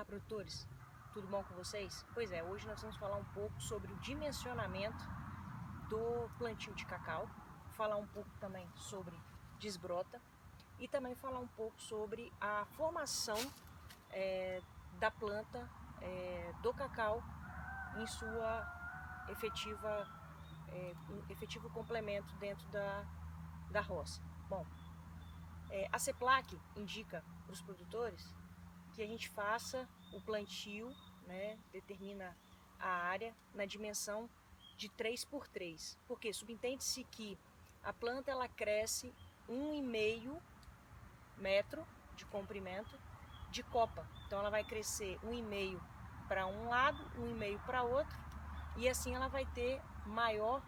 Olá, produtores, tudo bom com vocês? Pois é, hoje nós vamos falar um pouco sobre o dimensionamento do plantio de cacau, falar um pouco também sobre desbrota e também falar um pouco sobre a formação da planta do cacau em sua efetivo complemento dentro da roça. Bom, a CEPLAC indica para os produtores que a gente faça o plantio, né, determina a área na dimensão de 3x3, porque subentende-se que a planta ela cresce 1,5 metro de comprimento de copa, então ela vai crescer 1,5 para um lado, 1,5 para outro, e assim ela vai ter maior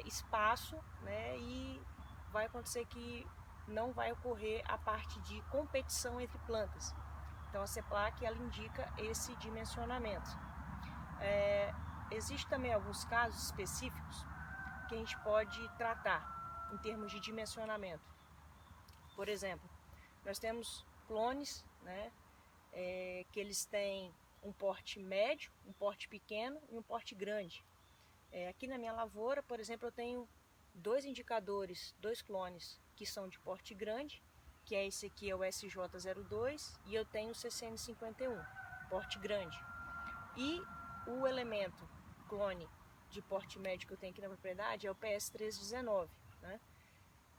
espaço, né, e vai acontecer que não vai ocorrer a parte de competição entre plantas. Então a CEPLAC ela indica esse dimensionamento. Existem também alguns casos específicos que a gente pode tratar em termos de dimensionamento. Por exemplo, nós temos clones, né, que eles têm um porte médio, um porte pequeno e um porte grande. Aqui na minha lavoura, por exemplo, eu tenho dois indicadores, dois clones que são de porte grande, que é esse aqui, é o SJ02, e eu tenho o CCN51, porte grande. E o elemento clone de porte médio que eu tenho aqui na propriedade é o PS319, né?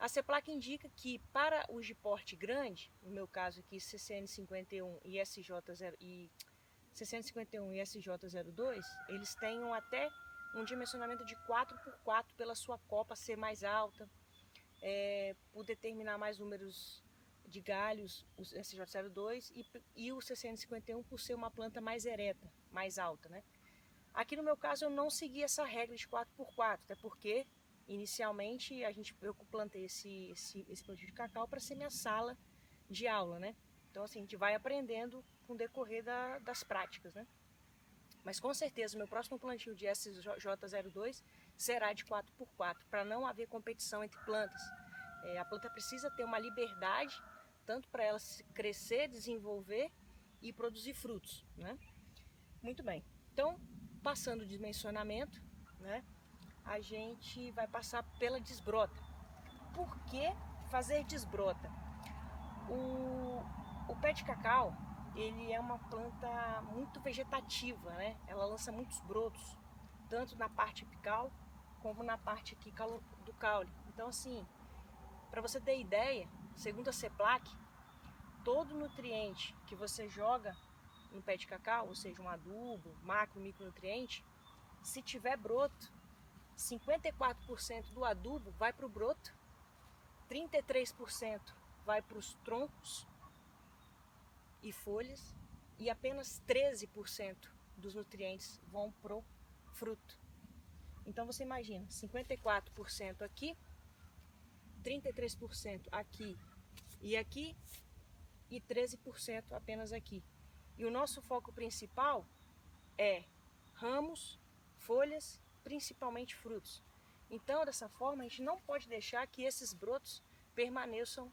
A CEPLAC indica que para os de porte grande, no meu caso aqui CCN51 e SJ02, eles tenham até um dimensionamento de 4x4 pela sua copa ser mais alta, por determinar mais números de galhos, o SJ02 e o CCN51 por ser uma planta mais ereta, mais alta, né? Aqui no meu caso eu não segui essa regra de 4x4, até porque inicialmente eu plantei esse plantio de cacau para ser minha sala de aula, né? Então assim, a gente vai aprendendo com o decorrer das práticas, né? Mas com certeza o meu próximo plantio de SJ02 será de 4x4, para não haver competição entre plantas. A planta precisa ter uma liberdade, tanto para ela crescer, desenvolver e produzir frutos, né? Muito bem, então passando o dimensionamento, né, a gente vai passar pela desbrota. Por que fazer desbrota? O pé de cacau, ele é uma planta muito vegetativa, né? Ela lança muitos brotos, tanto na parte apical como na parte aqui do caule. Então assim, para você ter ideia, segundo a CEPLAC, todo nutriente que você joga no pé de cacau, ou seja, um adubo, macro, micronutriente, se tiver broto, 54% do adubo vai para o broto, 33% vai para os troncos e folhas e apenas 13% dos nutrientes vão para o fruto. Então você imagina, 54% aqui, 33% aqui e 13% apenas aqui. E o nosso foco principal é ramos, folhas, principalmente frutos. Então, dessa forma, a gente não pode deixar que esses brotos permaneçam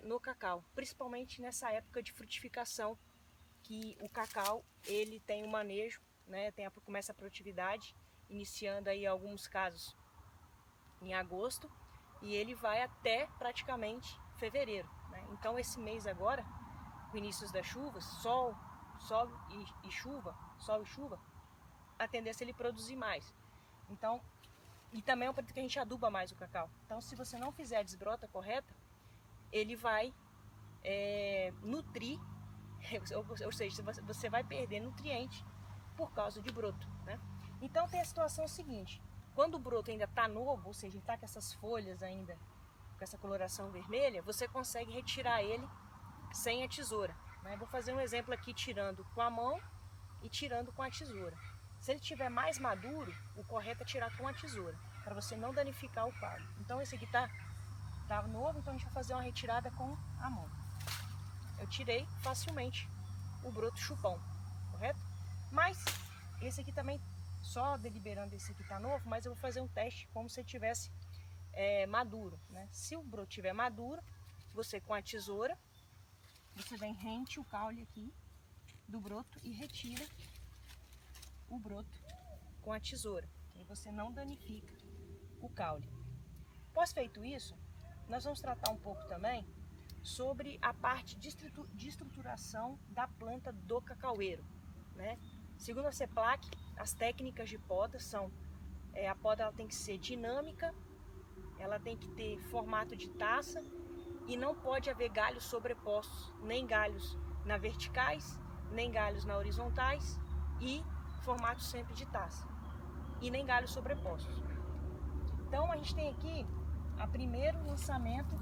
no cacau, principalmente nessa época de frutificação, que o cacau ele tem um manejo, né, começa a produtividade, iniciando aí alguns casos em agosto, e ele vai até praticamente fevereiro, né? Então esse mês agora, com inícios das chuvas, sol e chuva, a tendência é ele produzir mais. Então, e também é um período que a gente aduba mais o cacau. Então, se você não fizer a desbrota correta, ele vai nutrir, ou seja, você vai perder nutriente por causa de broto, né? Então tem a situação seguinte: quando o broto ainda está novo, ou seja, está com essas folhas ainda, com essa coloração vermelha, você consegue retirar ele sem a tesoura, né? Vou fazer um exemplo aqui tirando com a mão e tirando com a tesoura. Se ele estiver mais maduro, o correto é tirar com a tesoura, para você não danificar o caule. Então esse aqui tá novo, então a gente vai fazer uma retirada com a mão. Eu tirei facilmente o broto chupão, correto? Mas esse aqui também, só deliberando esse aqui tá novo, mas eu vou fazer um teste como se ele tivesse maduro, né? Se o broto estiver maduro, você com a tesoura, você vem rente o caule aqui do broto e retira o broto com a tesoura. E você não danifica o caule. Após feito isso, nós vamos tratar um pouco também sobre a parte de estruturação da planta do cacaueiro, né? Segundo a CEPLAC, as técnicas de poda são a poda ela tem que ser dinâmica, ela tem que ter formato de taça e não pode haver galhos sobrepostos, nem galhos na verticais, nem galhos na horizontais e formato sempre de taça e nem galhos sobrepostos. Então a gente tem aqui o primeiro lançamento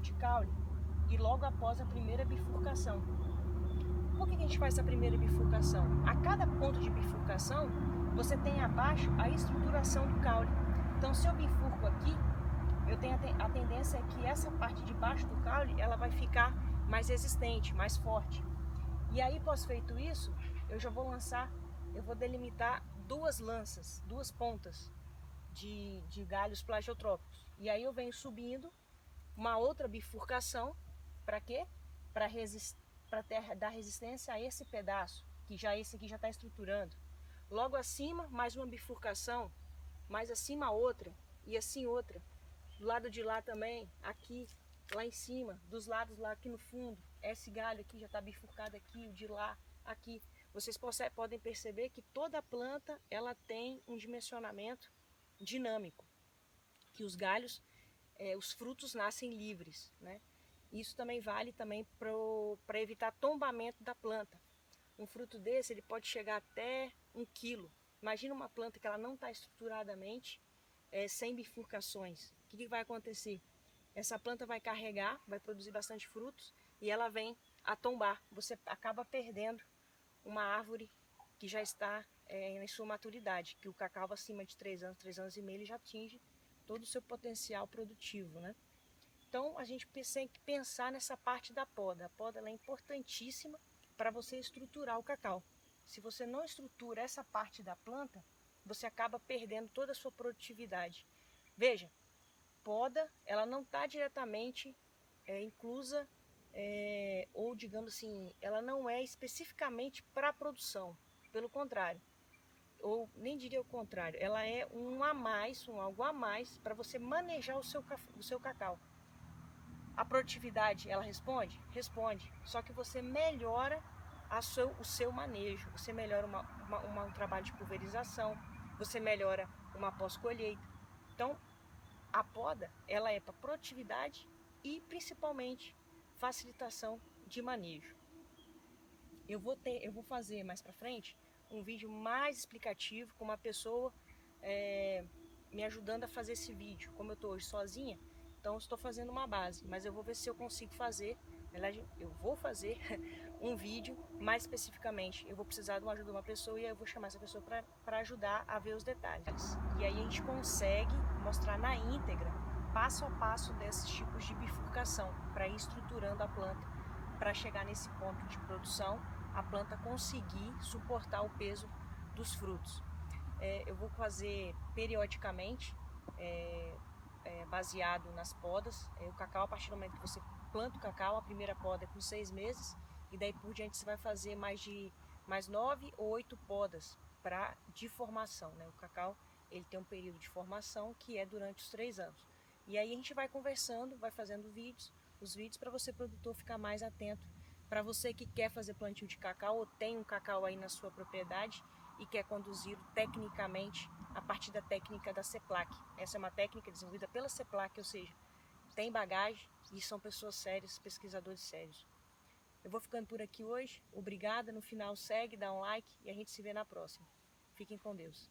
de caule e logo após a primeira bifurcação. Por que a gente faz essa primeira bifurcação? A cada ponto de bifurcação você tem abaixo a estruturação do caule. Então se eu bifurco aqui, eu tenho a tendência é que essa parte de baixo do caule ela vai ficar mais resistente, mais forte. E aí, após feito isso, eu já vou delimitar duas lanças, duas pontas de galhos plagiotrópicos. E aí eu venho subindo uma outra bifurcação, para quê? Para dar resistência a esse pedaço, que já esse aqui já está estruturando. Logo acima, mais uma bifurcação, mais acima outra, e assim outra. Do lado de lá também, aqui, lá em cima, dos lados lá aqui no fundo, esse galho aqui já está bifurcado aqui, o de lá, aqui. Vocês podem perceber que toda a planta ela tem um dimensionamento dinâmico, que os galhos, os frutos nascem livres, né? Isso também vale também para evitar tombamento da planta. Um fruto desse ele pode chegar até 1 quilo. Imagina uma planta que ela não está estruturadamente, sem bifurcações. O que vai acontecer? Essa planta vai carregar, vai produzir bastante frutos e ela vem a tombar. Você acaba perdendo uma árvore que já está em sua maturidade, que o cacau acima de 3 anos e meio, ele já atinge todo o seu potencial produtivo, né? Então a gente tem que pensar nessa parte da poda. A poda ela é importantíssima para você estruturar o cacau. Se você não estrutura essa parte da planta, você acaba perdendo toda a sua produtividade. Veja, poda ela não está diretamente inclusa, ou digamos assim, ela não é especificamente para a produção, pelo contrário, ou nem diria o contrário, ela é algo a mais para você manejar o seu cacau. A produtividade, ela responde? Responde, só que você melhora o seu manejo, você melhora um trabalho de pulverização, você melhora uma pós-colheita. Então, a poda, ela é para produtividade e principalmente facilitação de manejo. Eu vou fazer mais para frente um vídeo mais explicativo com uma pessoa me ajudando a fazer esse vídeo. Como eu estou hoje sozinha, então estou fazendo uma base, mas eu vou ver se eu consigo fazer. Na verdade, eu vou fazer um vídeo mais especificamente. Eu vou precisar de uma ajuda de uma pessoa e eu vou chamar essa pessoa para ajudar a ver os detalhes. E aí a gente consegue mostrar na íntegra, passo a passo, desses tipos de bifurcação, para ir estruturando a planta, para chegar nesse ponto de produção, a planta conseguir suportar o peso dos frutos. Eu vou fazer periodicamente, baseado nas podas. O cacau, a partir do momento que você planta o cacau, a primeira poda é com 6 meses, e daí por diante você vai fazer mais 9 ou 8 podas de formação, né? O cacau ele tem um período de formação que é durante os 3 anos. E aí a gente vai conversando, vai fazendo os vídeos para você, produtor, ficar mais atento. Para você que quer fazer plantio de cacau ou tem um cacau aí na sua propriedade e quer conduzi-lo tecnicamente a partir da técnica da CEPLAC. Essa é uma técnica desenvolvida pela CEPLAC, ou seja, tem bagagem e são pessoas sérias, pesquisadores sérios. Eu vou ficando por aqui hoje. Obrigada. No final segue, dá um like e a gente se vê na próxima. Fiquem com Deus.